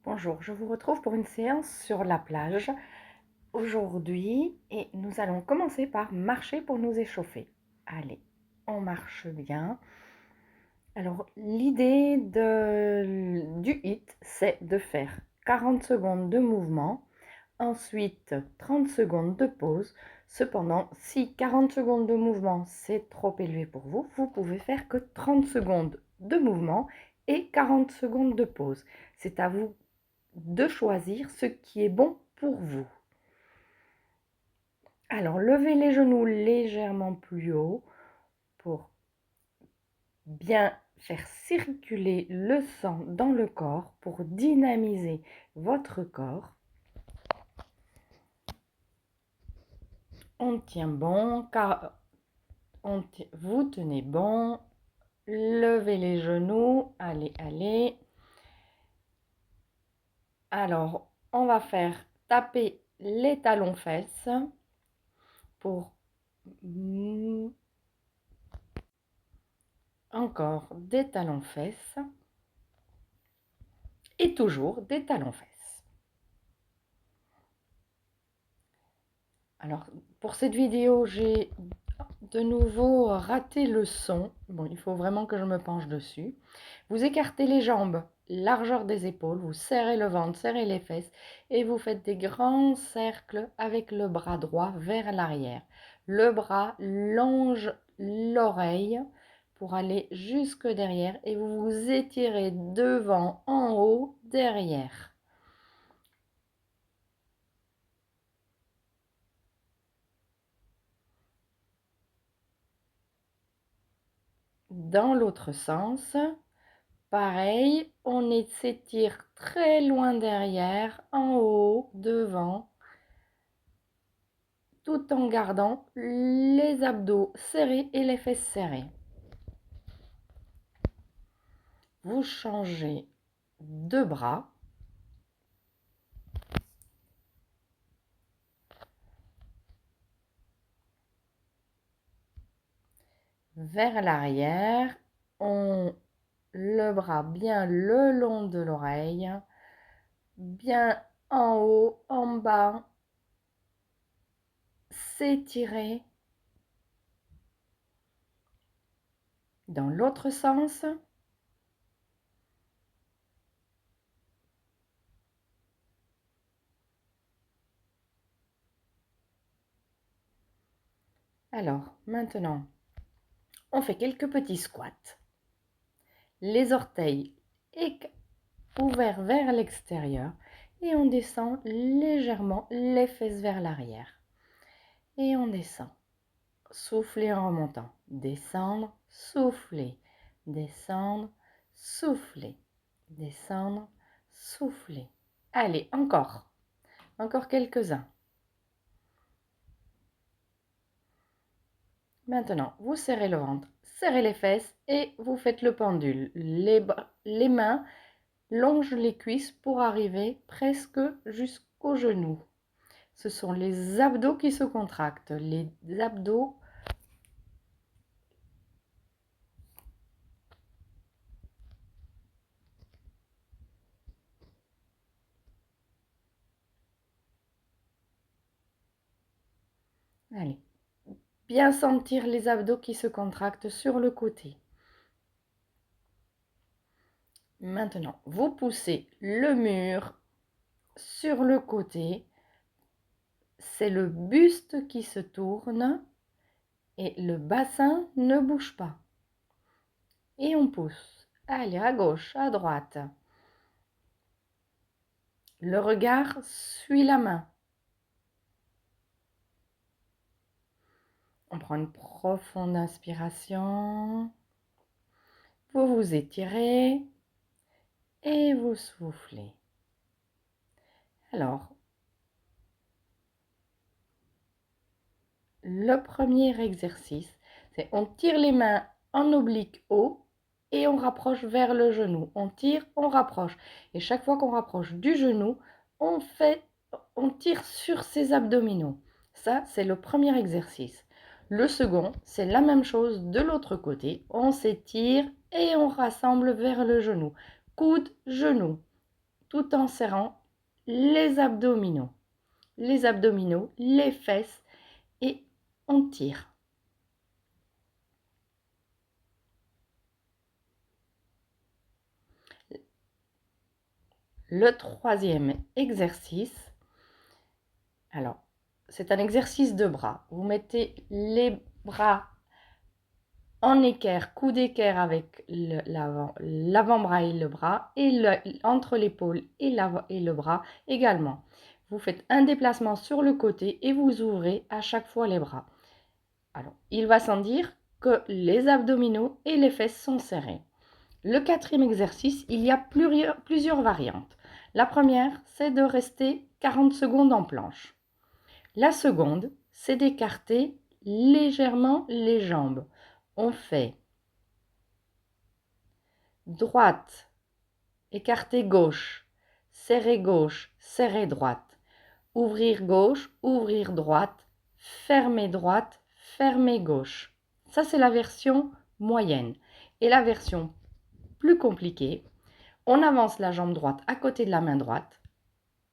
Bonjour, je vous retrouve pour une séance sur la plage aujourd'hui et nous allons commencer par marcher pour nous échauffer. Allez, on marche bien. Alors, l'idée du HIIT, c'est de faire 40 secondes de mouvement, ensuite 30 secondes de pause. Cependant, si 40 secondes de mouvement, c'est trop élevé pour vous, vous pouvez faire que 30 secondes de mouvement et 40 secondes de pause. C'est à vous de choisir ce qui est bon pour vous. Alors, levez les genoux légèrement plus haut pour bien faire circuler le sang dans le corps, pour dynamiser votre corps. On tient bon, car vous tenez bon. Levez les genoux, allez, allez. Alors, on va faire taper les talons-fesses pour encore des talons-fesses et toujours des talons-fesses. Alors, pour cette vidéo, j'ai de nouveau raté le son. Bon, il faut vraiment que je me penche dessus. Vous écartez les jambes, largeur des épaules, vous serrez le ventre, serrez les fesses et vous faites des grands cercles avec le bras droit vers l'arrière. Le bras longe l'oreille pour aller jusque derrière et vous vous étirez devant, en haut, derrière. Dans l'autre sens, pareil, on s'étire très loin derrière, en haut, devant, tout en gardant les abdos serrés et les fesses serrées. Vous changez de bras. Vers l'arrière, le bras bien le long de l'oreille, bien en haut, en bas, s'étirer. Dans l'autre sens, alors maintenant, on fait quelques petits squats. Les orteils ouverts vers l'extérieur et on descend légèrement les fesses vers l'arrière. Et on descend. Soufflez en remontant. Descendre, souffler. Descendre, souffler. Descendre, souffler. Allez, encore. Encore quelques-uns. Maintenant, vous serrez le ventre, serrez les fesses et vous faites le pendule. Les mains longent les cuisses pour arriver presque jusqu'aux genoux. Ce sont les abdos qui se contractent. Les abdos. Allez. Bien sentir les abdos qui se contractent sur le côté. Maintenant, vous poussez le mur sur le côté. C'est le buste qui se tourne et le bassin ne bouge pas. Et on pousse. Allez, à gauche, à droite. Le regard suit la main. On prend une profonde inspiration. Vous vous étirez et vous soufflez. Alors, le premier exercice, c'est on tire les mains en oblique haut et on rapproche vers le genou. On tire, on rapproche. Et chaque fois qu'on rapproche du genou, on tire sur ses abdominaux. Ça, c'est le premier exercice. Le second, c'est la même chose de l'autre côté. On s'étire et on rassemble vers le genou. Coude, genou. tout en serrant les abdominaux, les fesses et on tire. Le troisième exercice, alors c'est un exercice de bras. Vous mettez les bras en équerre, coude d'équerre avec l'avant-bras et le bras, et entre l'épaule et le bras également. Vous faites un déplacement sur le côté et vous ouvrez à chaque fois les bras. Alors, il va sans dire que les abdominaux et les fesses sont serrés. Le quatrième exercice, il y a plusieurs variantes. La première, c'est de rester 40 secondes en planche. La seconde, c'est d'écarter légèrement les jambes. On fait droite, écarter gauche, serrer droite, ouvrir gauche, ouvrir droite, fermer gauche. Ça, c'est la version moyenne. Et la version plus compliquée, on avance la jambe droite à côté de la main droite,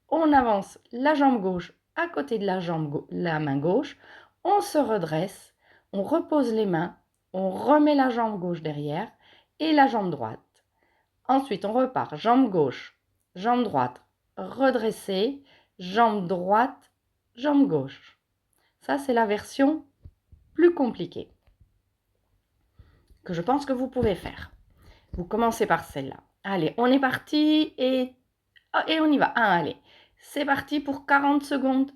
on avance la jambe gauche à côté de la main gauche, on se redresse, on repose les mains, on remet la jambe gauche derrière et la jambe droite. Ensuite, on repart, jambe gauche, jambe droite, redressée, jambe droite, jambe gauche. Ça, c'est la version plus compliquée que je pense que vous pouvez faire. Vous commencez par celle-là. Allez, on est parti et on y va. Allez, c'est parti pour 40 secondes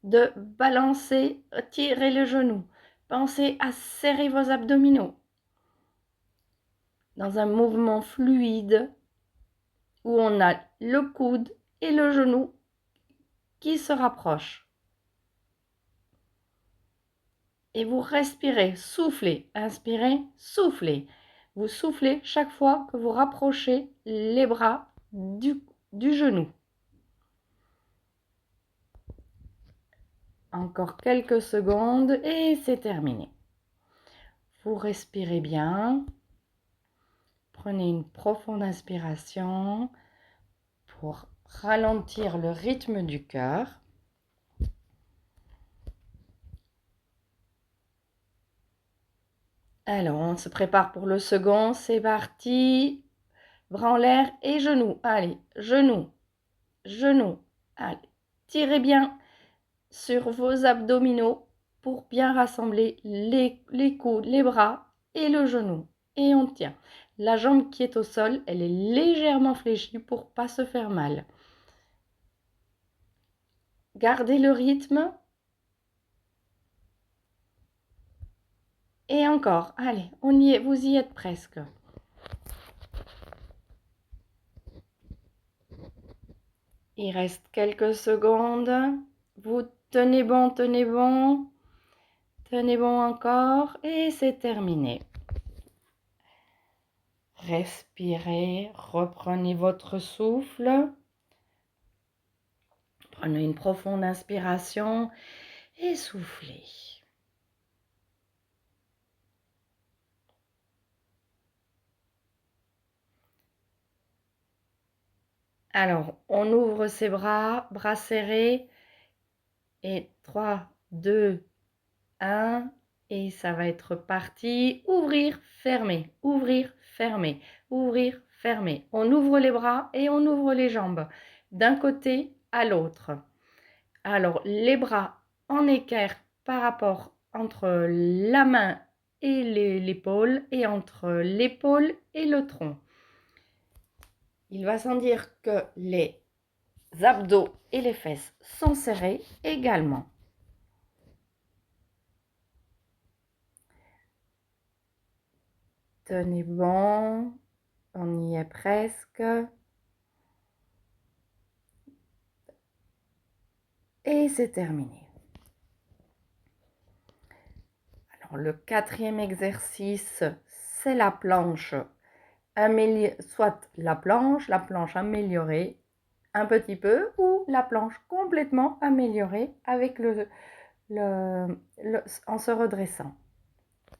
de balancer, tirer le genou. Pensez à serrer vos abdominaux dans un mouvement fluide où on a le coude et le genou qui se rapprochent. Et vous respirez, soufflez, inspirez, soufflez. Vous soufflez chaque fois que vous rapprochez les bras du genou. Encore quelques secondes et c'est terminé. Vous respirez bien. Prenez une profonde inspiration pour ralentir le rythme du cœur. Alors, on se prépare pour le second. C'est parti. Bras en l'air et genoux. Allez, genoux, genoux. Allez, tirez bien sur vos abdominaux pour bien rassembler les coudes, les bras et le genou. Et on tient. La jambe qui est au sol, elle est légèrement fléchie pour ne pas se faire mal. Gardez le rythme. Et encore, allez, on y est, vous y êtes presque. Il reste quelques secondes. Vous tenez bon, tenez bon. Tenez bon encore. Et c'est terminé. Respirez, reprenez votre souffle. Prenez une profonde inspiration et soufflez. Alors, on ouvre ses bras, bras serrés. Et 3, 2, 1. Et ça va être parti. Ouvrir, fermer, ouvrir, fermer, ouvrir, fermer. On ouvre les bras et on ouvre les jambes d'un côté à l'autre. Alors, les bras en équerre par rapport entre la main et l'épaule et entre l'épaule et le tronc. Il va sans dire que les abdos et les fesses sont serrés également. Tenez bon, on y est presque. Et c'est terminé. Alors, le quatrième exercice, c'est la planche. Soit la planche améliorée un petit peu ou la planche complètement améliorée avec en se redressant.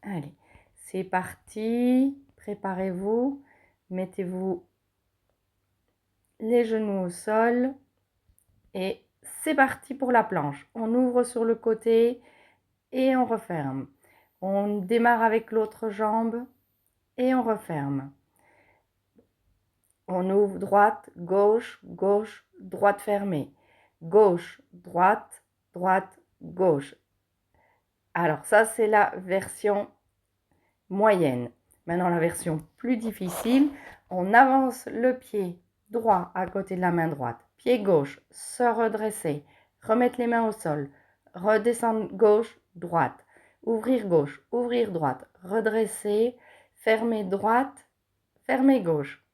Allez, c'est parti. Préparez-vous. Mettez-vous les genoux au sol et c'est parti pour la planche. On ouvre sur le côté et on referme. On démarre avec l'autre jambe et on referme. On ouvre droite, gauche, gauche, droite fermée. Gauche, droite, droite, gauche. Alors ça, c'est la version moyenne. Maintenant, la version plus difficile, on avance le pied droit à côté de la main droite. Pied gauche, se redresser, remettre les mains au sol, redescendre gauche, droite, ouvrir gauche, ouvrir droite, redresser, fermer droite, fermer gauche.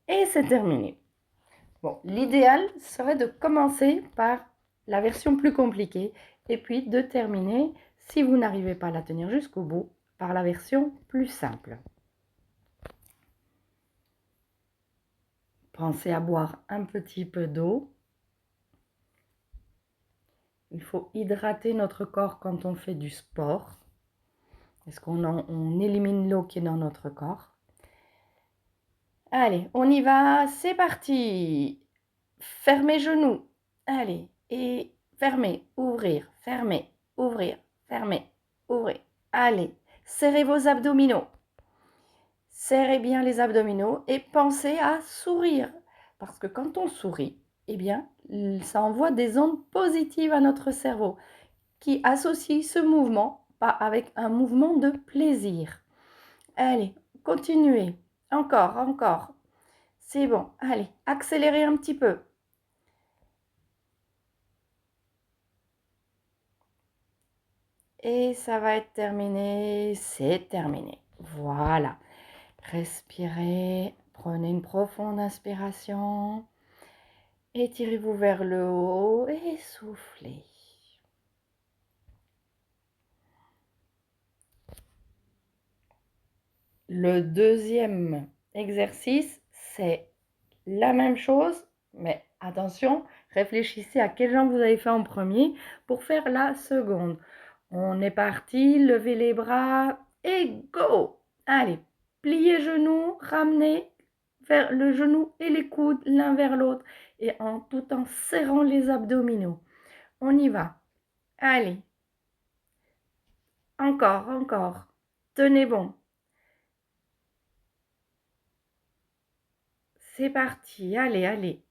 Et c'est terminé. Bon, l'idéal serait de commencer par la version plus compliquée et puis de terminer, si vous n'arrivez pas à la tenir jusqu'au bout, par la version plus simple. Pensez à boire un petit peu d'eau. Il faut hydrater notre corps quand on fait du sport. Parce qu'on élimine l'eau qui est dans notre corps. Allez, on y va, c'est parti. Fermez genoux. Allez, et fermez, ouvrir, fermez, ouvrir, fermez, ouvrir. Allez, serrez vos abdominaux. Serrez bien les abdominaux et pensez à sourire. Parce que quand on sourit, eh bien, ça envoie des ondes positives à notre cerveau qui associe ce mouvement avec un mouvement de plaisir. Allez, continuez. Encore, encore. C'est bon. Allez, accélérez un petit peu. Et ça va être terminé. C'est terminé. Voilà. Respirez. Prenez une profonde inspiration. Étirez-vous vers le haut et soufflez. Le deuxième exercice, c'est la même chose, mais attention, réfléchissez à quelle jambe vous avez fait en premier pour faire la seconde. On est parti, levez les bras et go! Allez, pliez genoux, ramenez vers le genou et les coudes l'un vers l'autre et tout en serrant les abdominaux. On y va. Allez. Encore, encore. Tenez bon. C'est parti. Allez, allez.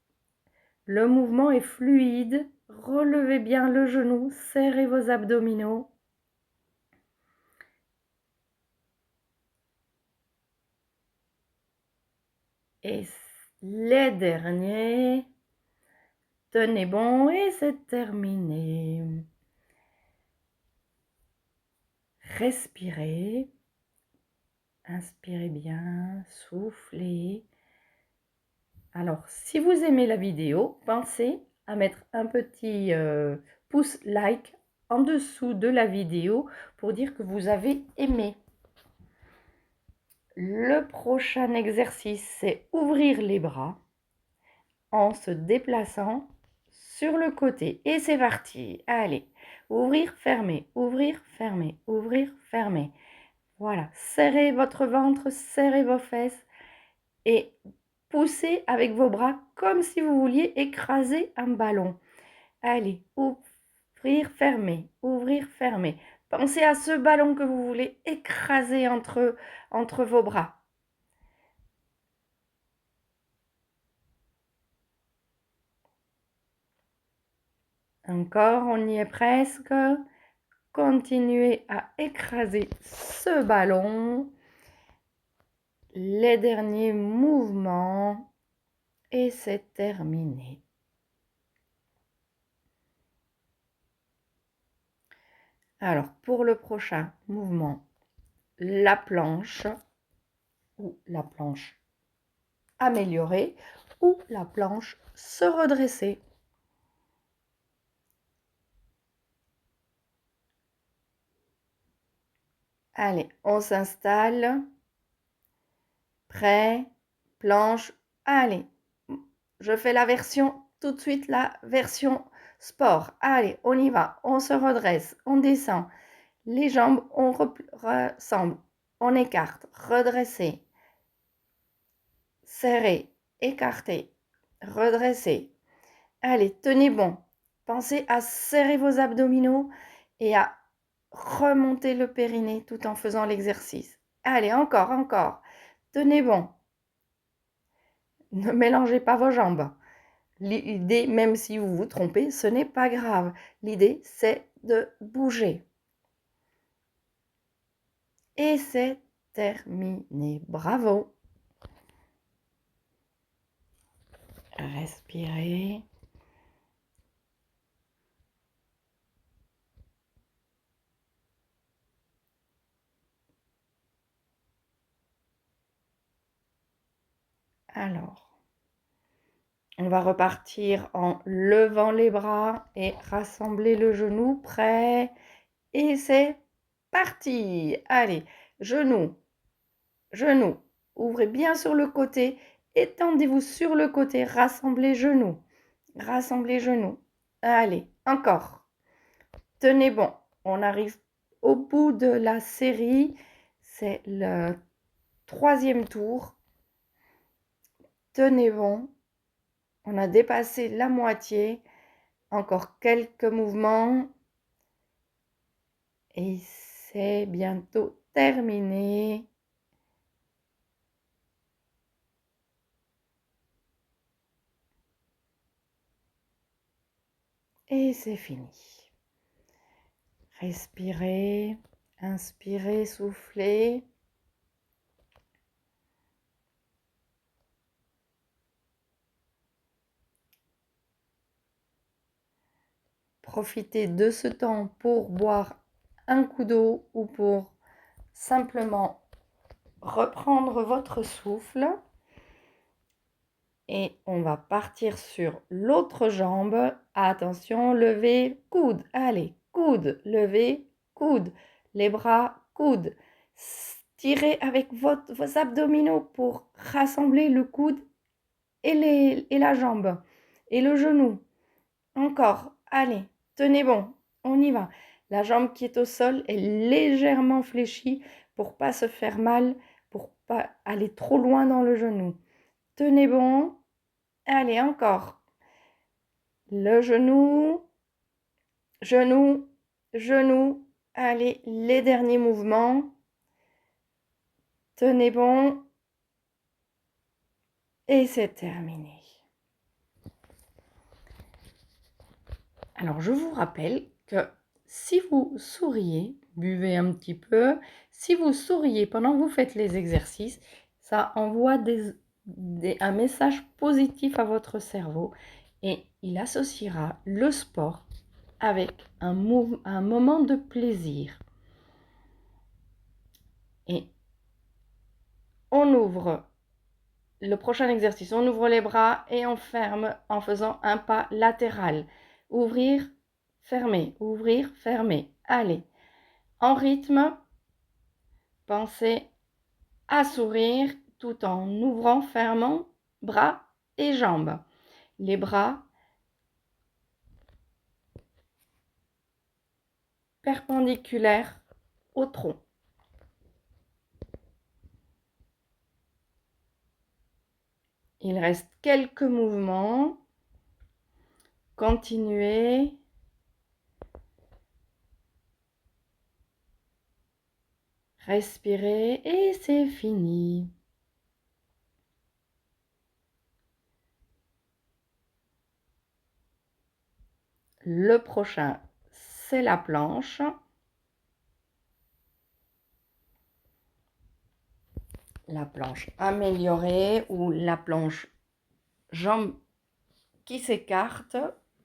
Le mouvement est fluide. Relevez bien le genou. Serrez vos abdominaux. Et les derniers. Tenez bon et c'est terminé. Respirez. Inspirez bien. Soufflez. Alors, si vous aimez la vidéo, pensez à mettre un petit pouce like en dessous de la vidéo pour dire que vous avez aimé. Le prochain exercice, c'est ouvrir les bras en se déplaçant sur le côté. Et c'est parti. Allez, ouvrir, fermer, ouvrir, fermer, ouvrir, fermer. Voilà, serrez votre ventre, serrez vos fesses et poussez avec vos bras comme si vous vouliez écraser un ballon. Allez, ouvrir, fermer, ouvrir, fermer. Pensez à ce ballon que vous voulez écraser entre vos bras. Encore, on y est presque. Continuez à écraser ce ballon. Les derniers mouvements. Et c'est terminé. Alors, pour le prochain mouvement, la planche ou la planche améliorée ou la planche se redresser. Allez, on s'installe. Prêt, planche, allez. Je fais la version, tout de suite la version sport. Allez, on y va. On se redresse, on descend. Les jambes, on ressemble. On écarte, redresser, serrer, écarter. redresser. Allez, tenez bon. Pensez à serrer vos abdominaux et à remonter le périnée tout en faisant l'exercice. Allez, encore, encore. Tenez bon. Ne mélangez pas vos jambes. L'idée, même si vous vous trompez, ce n'est pas grave. L'idée, c'est de bouger. Et c'est terminé. Bravo. Respirez. Alors, on va repartir en levant les bras et rassembler le genou. Prêt? Et c'est parti. Allez, genou, genou. Ouvrez bien sur le côté. Étendez-vous sur le côté. Rassemblez genoux. Rassemblez genoux. Allez, encore. Tenez bon. On arrive au bout de la série. C'est le 3e tour. Tenez bon. On a dépassé la moitié. Encore quelques mouvements. Et c'est bientôt terminé. Et c'est fini. Respirez, inspirez, soufflez. Profitez de ce temps pour boire un coup d'eau ou pour simplement reprendre votre souffle. Et on va partir sur l'autre jambe. Attention, levez, coude. Allez, coude, levez, coude. Les bras, coude. Tirez avec vos abdominaux pour rassembler le coude et la jambe. Et le genou. Encore. Allez, tenez bon. On y va. La jambe qui est au sol est légèrement fléchie pour pas se faire mal, pour pas aller trop loin dans le genou. Tenez bon. Allez, encore. Le genou, genou, genou. Allez, les derniers mouvements. Tenez bon. Et c'est terminé. Alors, je vous rappelle que si vous souriez, buvez un petit peu, si vous souriez pendant que vous faites les exercices, ça envoie un message positif à votre cerveau et il associera le sport avec un moment de plaisir. Et on ouvre le prochain exercice, on ouvre les bras et on ferme en faisant un pas latéral. Ouvrir, fermer, ouvrir, fermer. Allez, en rythme, pensez à sourire tout en ouvrant, fermant bras et jambes. Les bras perpendiculaires au tronc. Il reste quelques mouvements. Continuez. Respirez et c'est fini. Le prochain, c'est la planche. La planche améliorée ou la planche jambes qui s'écartent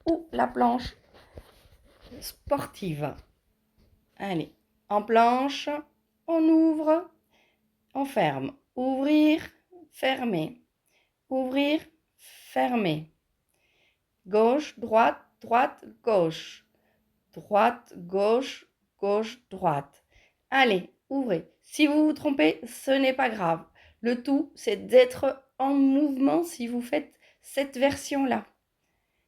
ou la planche sportive. Allez, en planche, on ouvre, on ferme. Ouvrir, fermer. Ouvrir, fermer. Gauche, droite, droite, gauche. Droite, gauche, gauche, droite. Allez, ouvrez. Si vous vous trompez, ce n'est pas grave. Le tout, c'est d'être en mouvement si vous faites cette version-là.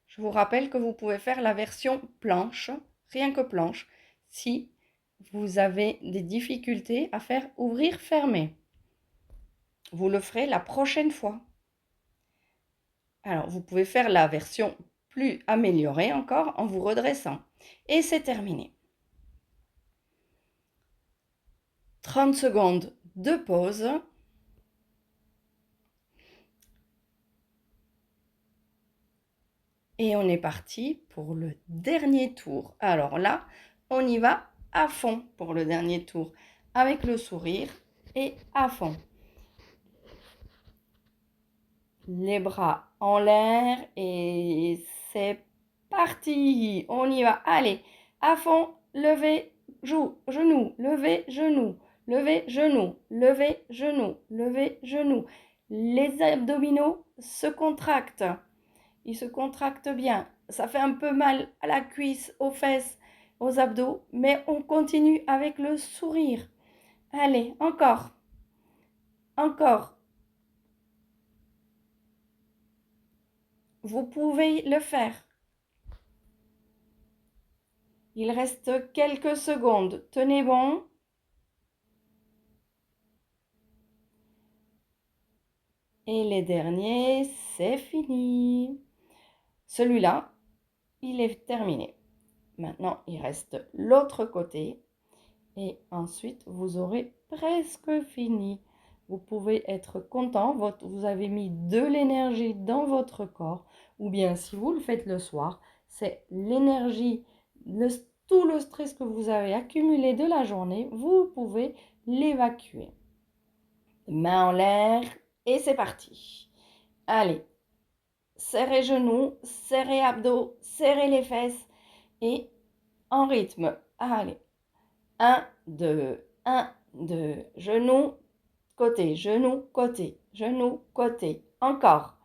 Je vous rappelle que vous pouvez faire la version planche, rien que planche, si vous avez des difficultés à faire ouvrir-fermer. Vous le ferez la prochaine fois. Alors, vous pouvez faire la version plus améliorée encore en vous redressant. Et c'est terminé. 30 secondes de pause. Et on est parti pour le dernier tour. Alors là, on y va à fond pour le dernier tour. Avec le sourire et à fond. Les bras en l'air et c'est parti. On y va. Allez, à fond, levez genou, levez genou, levez genou, levez genou, levez genou. Les abdominaux se contractent. Ils se contractent bien. Ça fait un peu mal à la cuisse, aux fesses, aux abdos, mais on continue avec le sourire. Allez, encore, encore. Vous pouvez le faire. Il reste quelques secondes. Tenez bon. Et les derniers, c'est fini. Celui-là, il est terminé. Maintenant, il reste l'autre côté. Et ensuite, vous aurez presque fini. Vous pouvez être content. Vous avez mis de l'énergie dans votre corps. Ou bien, si vous le faites le soir, c'est l'énergie, tout le stress que vous avez accumulé de la journée, vous pouvez l'évacuer. Main en l'air et c'est parti. Allez, serrez genoux, serrez abdos, serrez les fesses et en rythme. Allez, 1, 2, 1, 2, genoux, côté, genou, côté, genou, côté. Encore,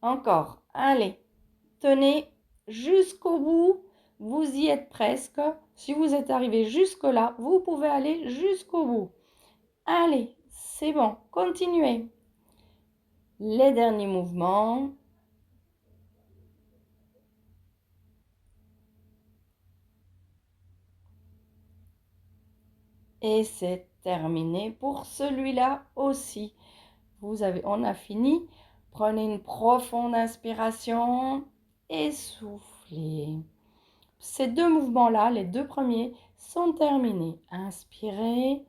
encore. Allez, tenez jusqu'au bout. Vous y êtes presque. Si vous êtes arrivé jusque-là, vous pouvez aller jusqu'au bout. Allez, c'est bon. Continuez. Les derniers mouvements. Et c'est terminé pour celui-là aussi. On a fini. Prenez une profonde inspiration et soufflez. Ces deux mouvements-là, les deux premiers, sont terminés. Inspirez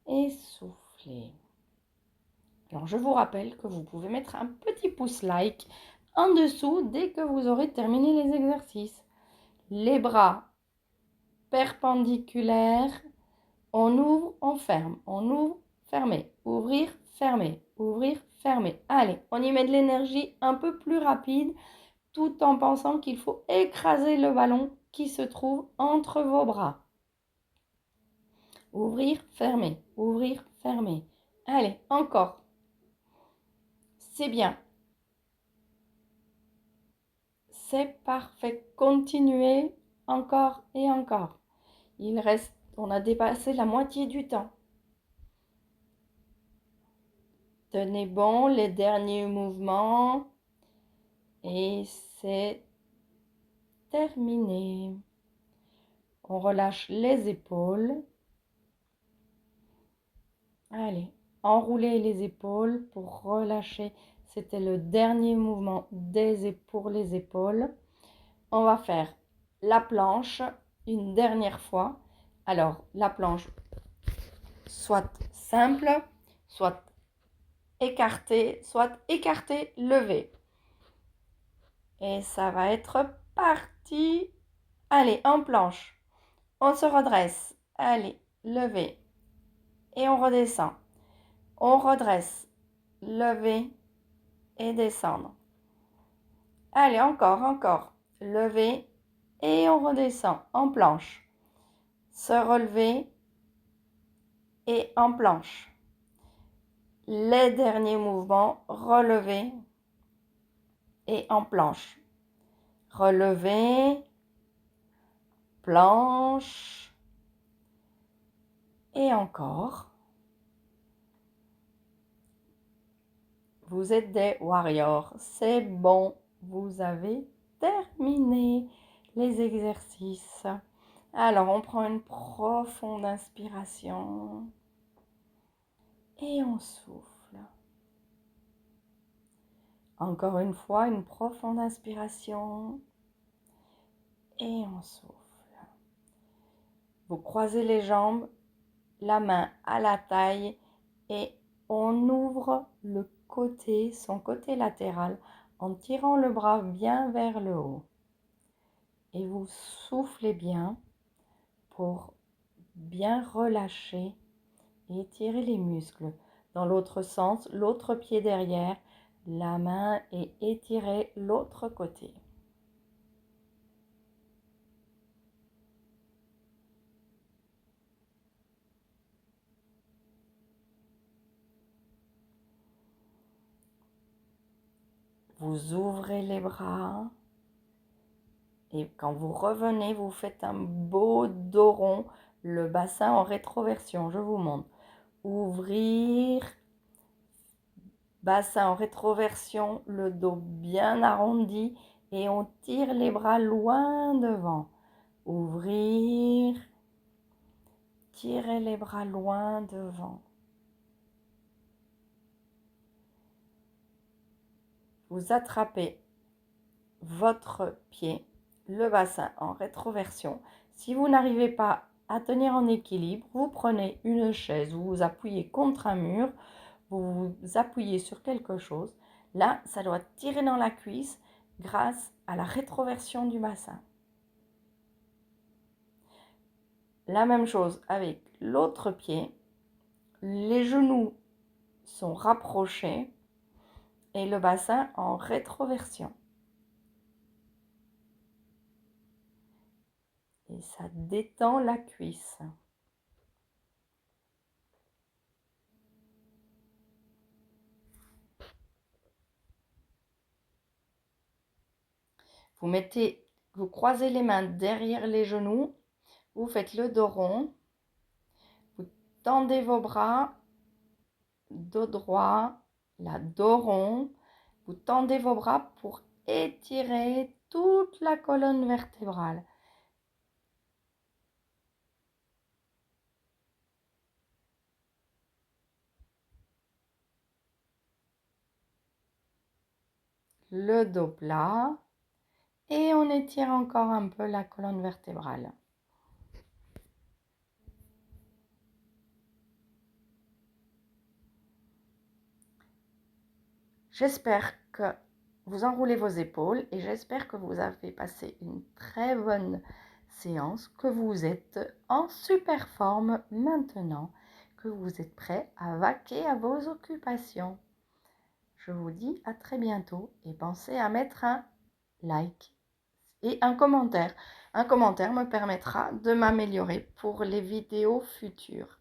et soufflez. Alors, je vous rappelle que vous pouvez mettre un petit pouce like en dessous dès que vous aurez terminé les exercices. Les bras perpendiculaires. On ouvre, on ferme, on ouvre, fermer, ouvrir, fermer, ouvrir, fermer. Allez, on y met de l'énergie un peu plus rapide tout en pensant qu'il faut écraser le ballon qui se trouve entre vos bras. Ouvrir, fermer, ouvrir, fermer. Allez, encore. C'est bien. C'est parfait. Continuez encore et encore. On a dépassé la moitié du temps. Tenez bon, les derniers mouvements. Et c'est terminé. On relâche les épaules. Allez, enroulez les épaules pour relâcher. C'était le dernier mouvement pour les épaules. On va faire la planche une dernière fois. Alors, la planche, soit simple, soit écartée, levée. Et ça va être parti. Allez, en planche. On se redresse. Allez, levez. Et on redescend. On redresse. Lever et descendre. Allez, encore, encore. Lever et on redescend en planche. Se relever et en planche. Les derniers mouvements, relever et en planche. Relever, planche et encore. Vous êtes des warriors. C'est bon. Vous avez terminé les exercices. Alors, on prend une profonde inspiration et on souffle. Encore une fois, une profonde inspiration et on souffle. Vous croisez les jambes, la main à la taille et on ouvre le côté, son côté latéral en tirant le bras bien vers le haut. Et vous soufflez bien pour bien relâcher et étirer les muscles. Dans l'autre sens, l'autre pied derrière, la main et étirez l'autre côté. Vous ouvrez les bras et quand vous revenez, vous faites un beau dos rond, le bassin en rétroversion. Je vous montre. Ouvrir, bassin en rétroversion, le dos bien arrondi et on tire les bras loin devant. Ouvrir, tirez les bras loin devant. Vous attrapez votre pied, le bassin en rétroversion. Si vous n'arrivez pas à tenir en équilibre, vous prenez une chaise, vous vous appuyez contre un mur, vous vous appuyez sur quelque chose. Là, ça doit tirer dans la cuisse grâce à la rétroversion du bassin. La même chose avec l'autre pied. Les genoux sont rapprochés et le bassin en rétroversion. Et ça détend la cuisse. Vous croisez les mains derrière les genoux, vous faites le dos rond, vous tendez vos bras, dos droit, la dos rond, vous tendez vos bras pour étirer toute la colonne vertébrale. Le dos plat et on étire encore un peu la colonne vertébrale. J'espère que vous enroulez vos épaules et j'espère que vous avez passé une très bonne séance, que vous êtes en super forme maintenant, que vous êtes prêt à vaquer à vos occupations. Je vous dis à très bientôt et pensez à mettre un like et un commentaire. Un commentaire me permettra de m'améliorer pour les vidéos futures.